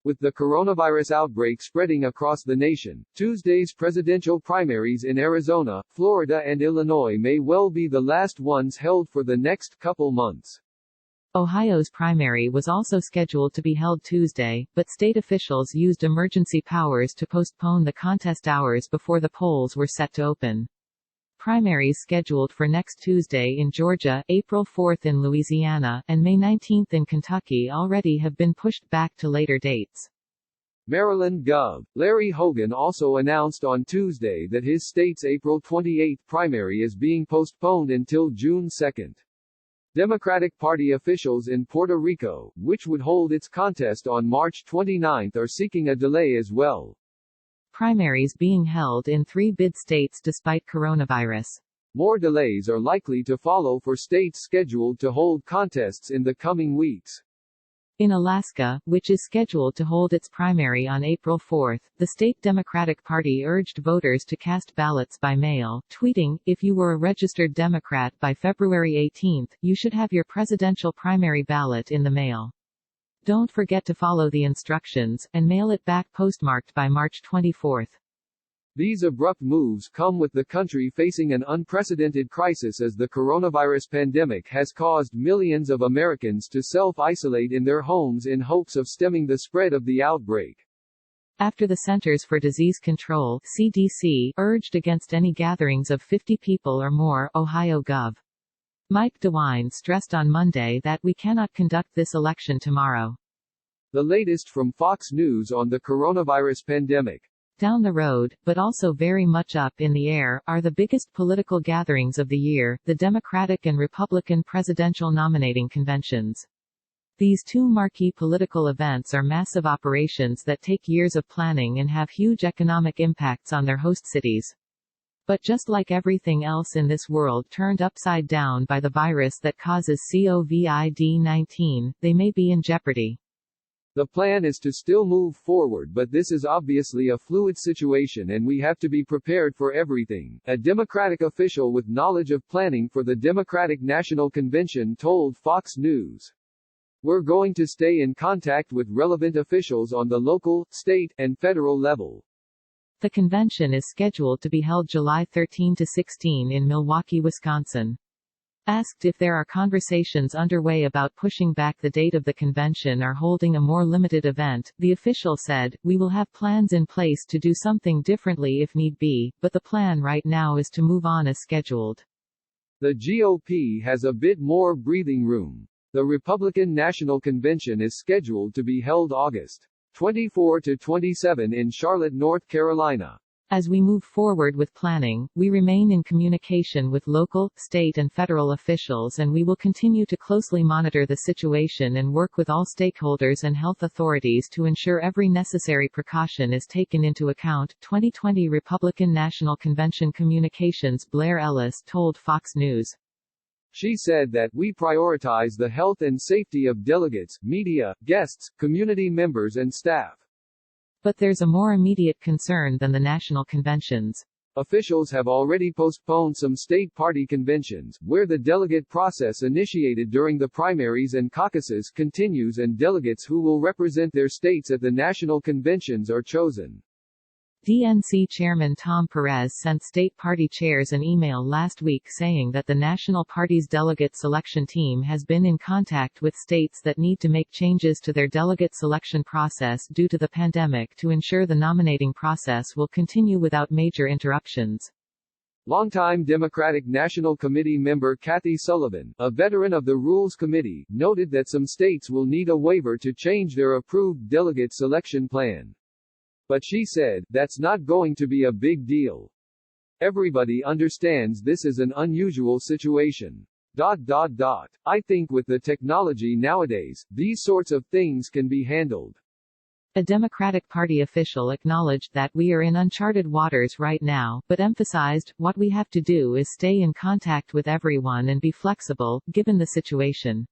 With the coronavirus outbreak spreading across the nation, Tuesday's presidential primaries in Arizona, Florida and Illinois may well be the last ones held for the next couple months. Ohio's primary was also scheduled to be held Tuesday, but state officials used emergency powers to postpone the contest hours before the polls were set to open. Primaries scheduled for next Tuesday in Georgia, April 4 in Louisiana, and May 19 in Kentucky already have been pushed back to later dates. Maryland Gov. Larry Hogan also announced on Tuesday that his state's April 28 primary is being postponed until June 2. Democratic Party officials in Puerto Rico, which would hold its contest on March 29, are seeking a delay as well. Primaries being held in 3 bid states despite coronavirus. More delays are likely to follow for states scheduled to hold contests in the coming weeks. In Alaska, which is scheduled to hold its primary on April 4, the state Democratic Party urged voters to cast ballots by mail, tweeting, "If you were a registered Democrat by February 18, you should have your presidential primary ballot in the mail. Don't forget to follow the instructions, and mail it back postmarked by March 24. These abrupt moves come with the country facing an unprecedented crisis as the coronavirus pandemic has caused millions of Americans to self-isolate in their homes in hopes of stemming the spread of the outbreak. After the Centers for Disease Control (CDC) urged against any gatherings of 50 people or more, Ohio Gov. Mike DeWine stressed on Monday that we cannot conduct this election tomorrow. The latest from Fox News on the coronavirus pandemic. Down the road, but also very much up in the air, are the biggest political gatherings of the year, the Democratic and Republican presidential nominating conventions. These two marquee political events are massive operations that take years of planning and have huge economic impacts on their host cities. But just like everything else in this world turned upside down by the virus that causes COVID-19, they may be in jeopardy. The plan is to still move forward, but this is obviously a fluid situation and we have to be prepared for everything, a Democratic official with knowledge of planning for the Democratic National Convention told Fox News. We're going to stay in contact with relevant officials on the local, state, and federal level. The convention is scheduled to be held July 13 to 16 in Milwaukee, Wisconsin. Asked if there are conversations underway about pushing back the date of the convention or holding a more limited event, the official said, "We will have plans in place to do something differently if need be, but the plan right now is to move on as scheduled." The GOP has a bit more breathing room. The Republican National Convention is scheduled to be held August 24 to 27 in Charlotte, North Carolina. As we move forward with planning, we remain in communication with local, state and federal officials and we will continue to closely monitor the situation and work with all stakeholders and health authorities to ensure every necessary precaution is taken into account, 2020 Republican National Convention Communications Blair Ellis told Fox News. She said that we prioritize the health and safety of delegates, media, guests, community members and staff. But there's a more immediate concern than the national conventions. Officials have already postponed some state party conventions, where the delegate process initiated during the primaries and caucuses continues and delegates who will represent their states at the national conventions are chosen. DNC Chairman Tom Perez sent state party chairs an email last week saying that the national party's delegate selection team has been in contact with states that need to make changes to their delegate selection process due to the pandemic to ensure the nominating process will continue without major interruptions. Longtime Democratic National Committee member Kathy Sullivan, a veteran of the Rules Committee, noted that some states will need a waiver to change their approved delegate selection plan. But she said, "That's not going to be a big deal. Everybody understands this is an unusual situation. I think with the technology nowadays, these sorts of things can be handled." A Democratic Party official acknowledged that we are in uncharted waters right now, but emphasized, what we have to do is stay in contact with everyone and be flexible, given the situation.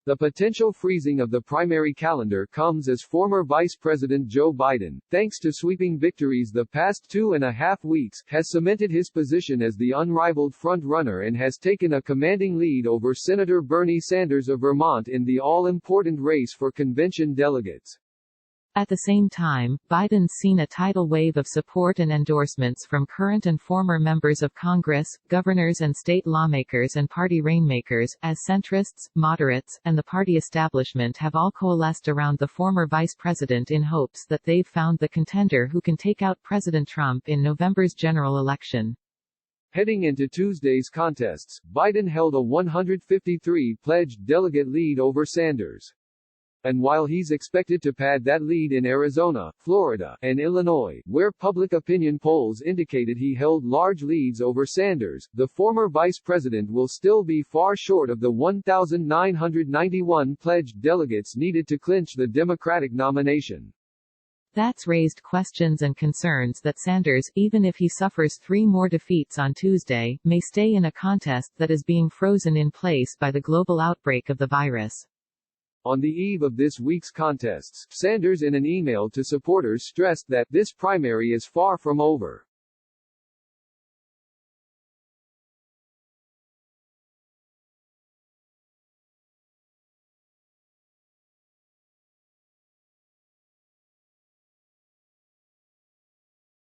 The potential freezing of the primary calendar comes as former Vice President Joe Biden, thanks to sweeping victories the past 2.5 weeks, has cemented his position as the unrivaled front-runner and has taken a commanding lead over Senator Bernie Sanders of Vermont in the all-important race for convention delegates. At the same time, Biden's seen a tidal wave of support and endorsements from current and former members of Congress, governors and state lawmakers and party rainmakers, as centrists, moderates, and the party establishment have all coalesced around the former vice president in hopes that they've found the contender who can take out President Trump in November's general election. Heading into Tuesday's contests, Biden held a 153 pledged delegate lead over Sanders. And while he's expected to pad that lead in Arizona, Florida, and Illinois, where public opinion polls indicated he held large leads over Sanders, the former vice president will still be far short of the 1,991 pledged delegates needed to clinch the Democratic nomination. That's raised questions and concerns that Sanders, even if he suffers 3 more defeats on Tuesday, may stay in a contest that is being frozen in place by the global outbreak of the virus. On the eve of this week's contests, Sanders in an email to supporters stressed that this primary is far from over.